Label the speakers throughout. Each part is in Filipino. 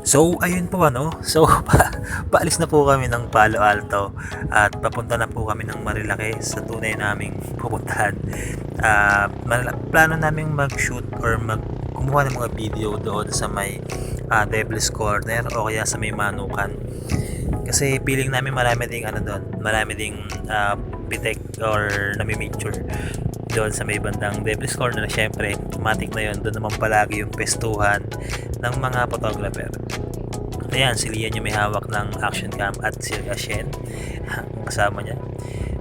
Speaker 1: So, ayun po ano, so paalis na po kami ng Palo Alto at papunta na po kami ng Marilake sa tunay naming pupuntahan. Plano naming mag-shoot or kumuha ng mga video doon sa may Devil's Corner o kaya sa may Manukan. Kasi feeling namin marami ding ano doon, marami ding pitek or nami-picture doon sa may bandang Devil's Corner. Syempre, automatic na yun, doon naman palagi yung pestuhan ng mga photographer. Ayan, si Lian yung may hawak ng action cam at si Shen kasama niya.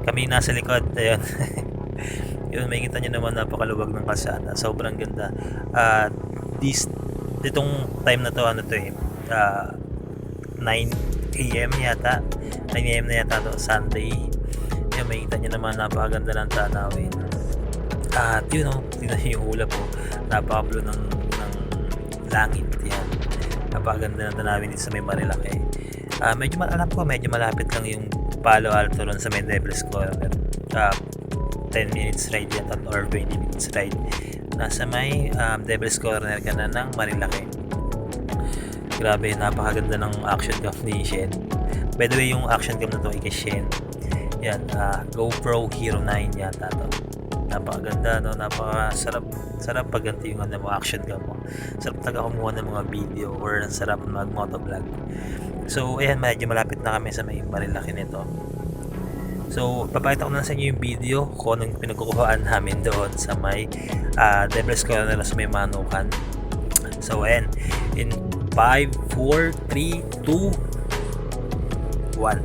Speaker 1: Kami nasa likod, ayun. Yun, may kita nyo naman napakaluwag ng kalsada. Sobrang ganda. Itong time na to, ano to eh, 9 a.m. yata. 9 a.m. na yata to, Sunday. Yun, may kita nyo naman napakaganda ng tanawin. At yun o, tingnan nyo yung ulap po. Napaka-blue ng langit. Yan. Napakaganda ng tanawin dito sa may Marilake. Medyo alam ko, medyo malapit lang yung Palo Alto ron sa may Devil's Corner. 10 minutes ride yata or 20 minutes ride. Nasa may Devil's Corner ka na ng Marilake. Grabe, napakaganda ng action cam ni Shen. By the way, yung action cam na to ay kay Shen. Yan, GoPro Hero 9 yata to. Napakaganda, no? Sarap pag ganito yung ano mo, action cam mo. Sarap talaga kumuha ng mga video or sarap mag motovlog. So ayan, medyo malapit na kami sa may Marilake nito. So papakita ko na sa inyo yung video kung anong pinagkukuhaan namin doon sa may Devil's Corner sa may Manukan. So ayan, in 5, 4, 3, 2, 1.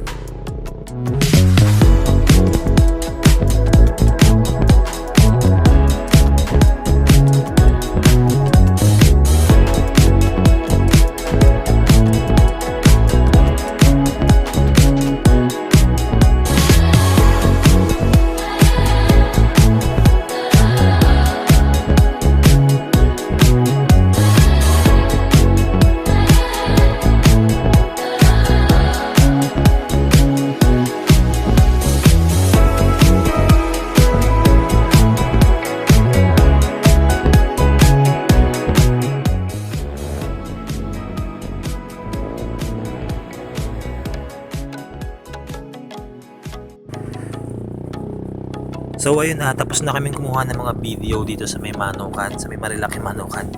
Speaker 1: So ayun, tapos na kaming kumuha ng mga video dito sa may Manukan, sa may Marilake Manukan.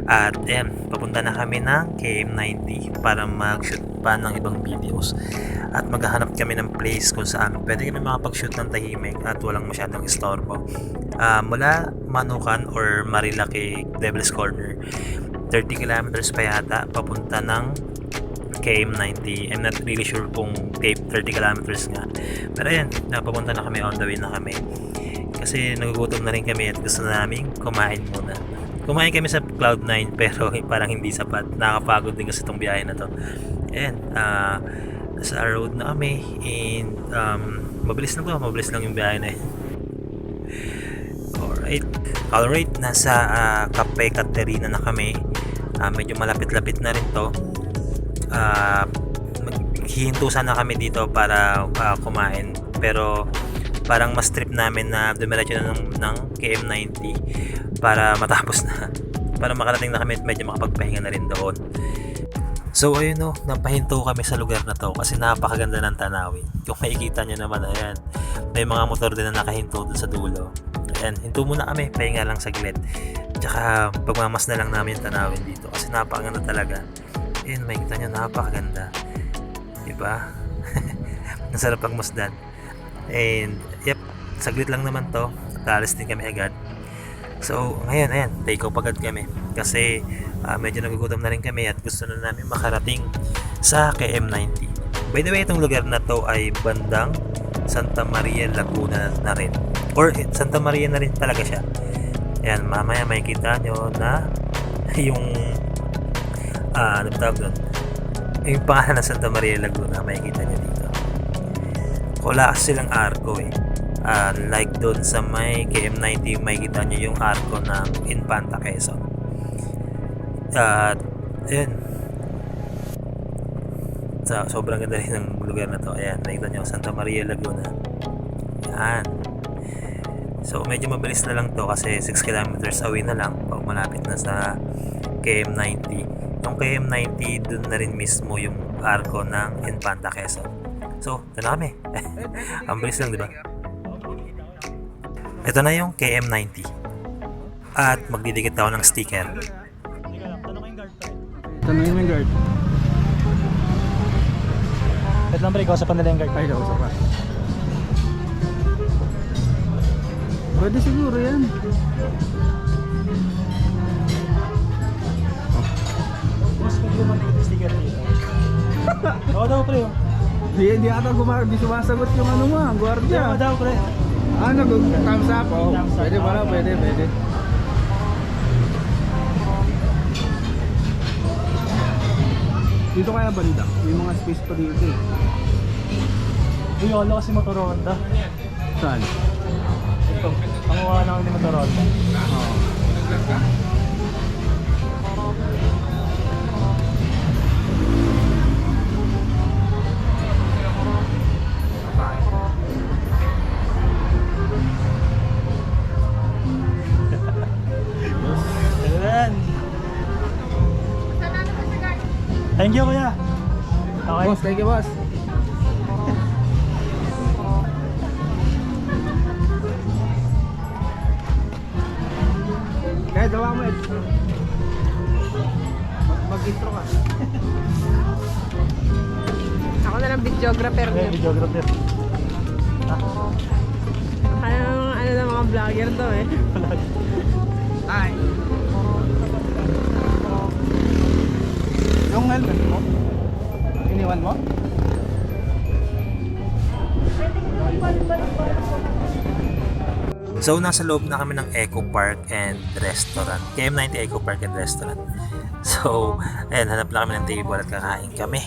Speaker 1: At ayan, papunta na kami ng KM90 para mag-shoot pa ng ibang videos. At maghahanap kami ng place kung saan pwede kami makapag-shoot ng tahimik at walang masyadong istorbo. Mula Manukan or Marilake Devil's Corner, 30 kilometers pa yata papunta ng KM90. I'm not really sure kung 30 kilometers nga. Pero ayan, napapunta na kami, on the way na kami. Kasi nagugutom na rin kami at gusto na namin kumain muna. Kumain kami sa Cloud9 pero parang hindi sapat. Nakakapagod din kasi itong biyahe na to. Ayan, nasa road na kami and mabilis lang yung biyahe na yun. Alright, nasa Cape Caterina na kami. Medyo malapit-lapit na rin to. Maghihinto sana kami dito para kumain, pero parang mas trip namin na dumiretso na ng KM90 para matapos na, para makarating na kami at medyo makapagpahinga na rin doon. So ayun no, napahinto kami sa lugar na to kasi napakaganda ng tanawin. Kung makikita nyo naman, ayan, may mga motor din na nakahinto dun sa dulo. Ayan, hinto muna kami, pahinga lang saglit. Tsaka pagmamas na lang namin yung tanawin dito kasi napakaganda talaga. Ayan, makikita nyo, napakaganda, diba? Nasarap pagmasdan. And yep, saglit lang naman to, talis din kami agad. So ngayon, ayan, take off agad kami kasi medyo nagugutom na rin kami at gusto na namin makarating sa KM90. By the way, itong lugar na to ay bandang Santa Maria Laguna na rin, or Santa Maria na rin talaga siya. Ayan, mamaya makikita nyo na yung ano tawag doon, yung pangalan ng Santa Maria Laguna, makikita nyo dito. Wala kasi silang arko eh. Like doon sa may KM90, makikita nyo yung arko ng Infanta Quezon. Ayan. Sobrang ganda rin ng lugar na to. Ayan, makikita nyo, Santa Maria Laguna. Ayan. So medyo mabilis na lang to kasi 6 kilometers away na lang pag malapit na sa KM90. Yung KM90 dun na rin mismo yung arko ng Infanta Quezon. So, ito na kami. Ang bilis lang, di ba? Ito na yung KM90. At magdidikit ako ng sticker.
Speaker 2: Tanungin mo yung guard.
Speaker 3: Wait lang pre, kausapan nila yung guard.
Speaker 2: Ay, kausap pa. Pwede siguro yan.
Speaker 3: Mas pwede naman yung sticker dito. Oo daw pre.
Speaker 2: Di ata di sumasagot yung ano mo, ang
Speaker 3: Oo
Speaker 2: gwardiya.
Speaker 3: daw pre.
Speaker 2: Thumbs up? Oh.
Speaker 3: Thumbs up.
Speaker 2: Pwede pala, pwede. Dito kaya banda, may mga space pa dito eh.
Speaker 3: Yung yolo kasi motor Honda.
Speaker 2: Saan?
Speaker 3: Ito, panguha na ako ni motor Honda.
Speaker 2: Oo.
Speaker 3: Ayan. Thank you kuya. Okay.
Speaker 2: Boss, thank you boss. Kaya dawa mo Ed. Mag-intro ka.
Speaker 4: Ako na lang videographer
Speaker 3: Okay,
Speaker 4: niyo.
Speaker 3: videographer.
Speaker 4: Ano ng mga vlogger to eh.
Speaker 2: Hi. Yung helmet mo? Iniwan mo?
Speaker 1: So, nasa loob na kami ng Eco Park and Restaurant. KM90 Eco Park and Restaurant. So, ayan, hanap na kami ng table at kakain kami.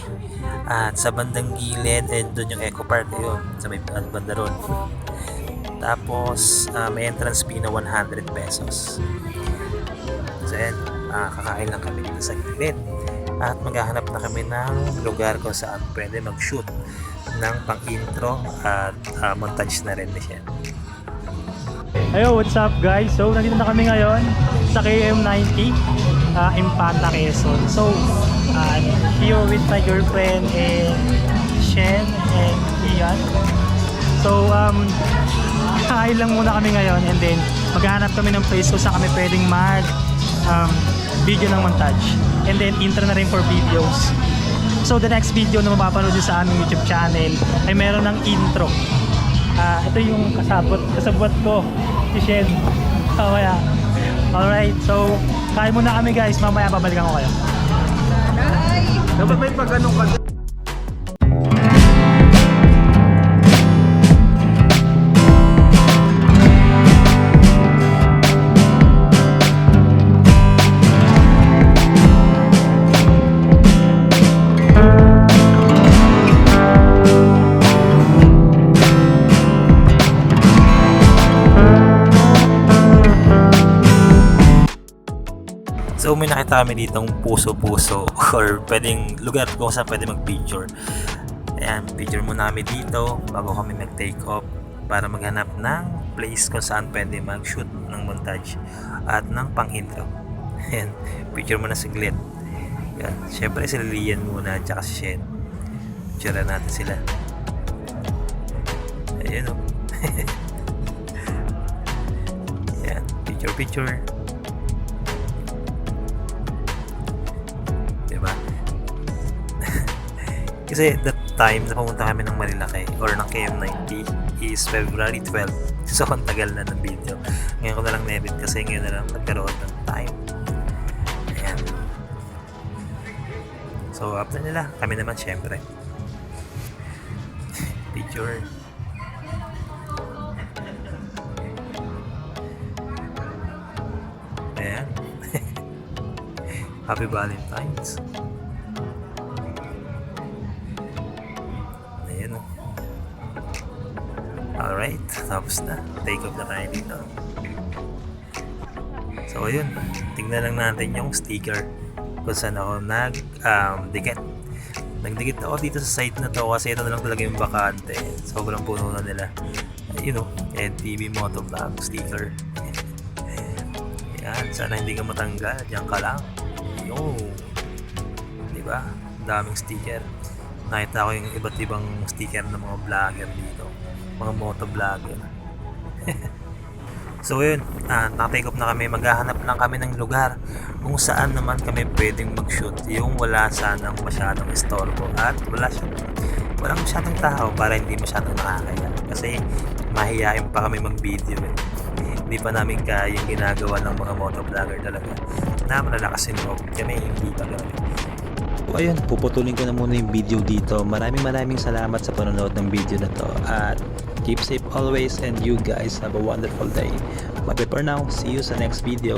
Speaker 1: At sa bandang gilid, and doon yung Eco Park, ayun, sa may banda ron. Tapos, may entrance fee na 100 pesos. So, ayan, kakain lang kami dito sa gilid. At maghahanap na kami ng lugar kung saan pwede mag-shoot ng pang-intro at montage na rin siya.
Speaker 3: Ayo, what's up guys? So, nandito na kami ngayon sa KM90 Infanta Quezon. So, I'm here with my girlfriend and Shen and Ian. So, kain lang muna kami ngayon and then maghahanap kami ng place kung saan kami pwedeng mag video ng montage. And then, intro na rin for videos. So, the next video na mapapanood nyo sa aming YouTube channel ay meron ng intro. Ito yung kasabot ko, si Shen. Mamaya. Alright, so kain muna kami guys. Mamaya babalikan ko kayo.
Speaker 2: Dapat may pag-anong ka.
Speaker 1: So may nakita kami ditong puso-puso or pwedeng lugar kung saan pwede mag-picture. Ayan, picture muna kami dito bago kami mag-take off para maghanap ng place kung saan pwede mag-shoot ng montage at ng pang-intro. Ayan, picture muna saglit. Ayan, syempre si Lilian muna at saka si Shen. Picture natin sila. Ayan o. Ayan, picture. Diba? Kasi that time na pumunta kami ng Marilaki or ng KM90 is February 12. So ang tagal na ng video. Ngayon ko na lang na-edit kasi ngayon na lang nagkaroon ng time. Ayan. So after nila, kami naman syempre. Picture. Ayan. Happy Valentine's. Ayan o. Alright, tapos na. Take off na tayo dito. So ayun, tingnan lang natin yung sticker kung saan ako nag-dikit. Nagdikit ako dito sa site na to kasi ito na lang talaga yung bakante. Sobrang puno na nila. Ayun o, NTV Motovlog sticker. Yan, sana hindi ka matanggal. Diyan ka lang. Yo. ba? Daming sticker. Nakita ko yung iba't ibang sticker ng mga vlogger dito. Mga moto vlogger. So yun, nakatake off na kami. Maghahanap lang kami ng lugar kung saan naman kami pwedeng mag-shoot. Yung wala sanang masyadong istorbo at walang masyadong tao para hindi masyadong nakakaya. Kasi mahihain pa kami mag-video eh. Hindi pa namin kaya yung ginagawa ng mga motovlogger talaga na malalakas yung loob. Kami hindi pa gano'n. So ayun, puputulin ko na muna yung video dito. Maraming salamat sa panonood ng video na to. At keep safe always and you guys have a wonderful day. Bye for now. See you sa next video.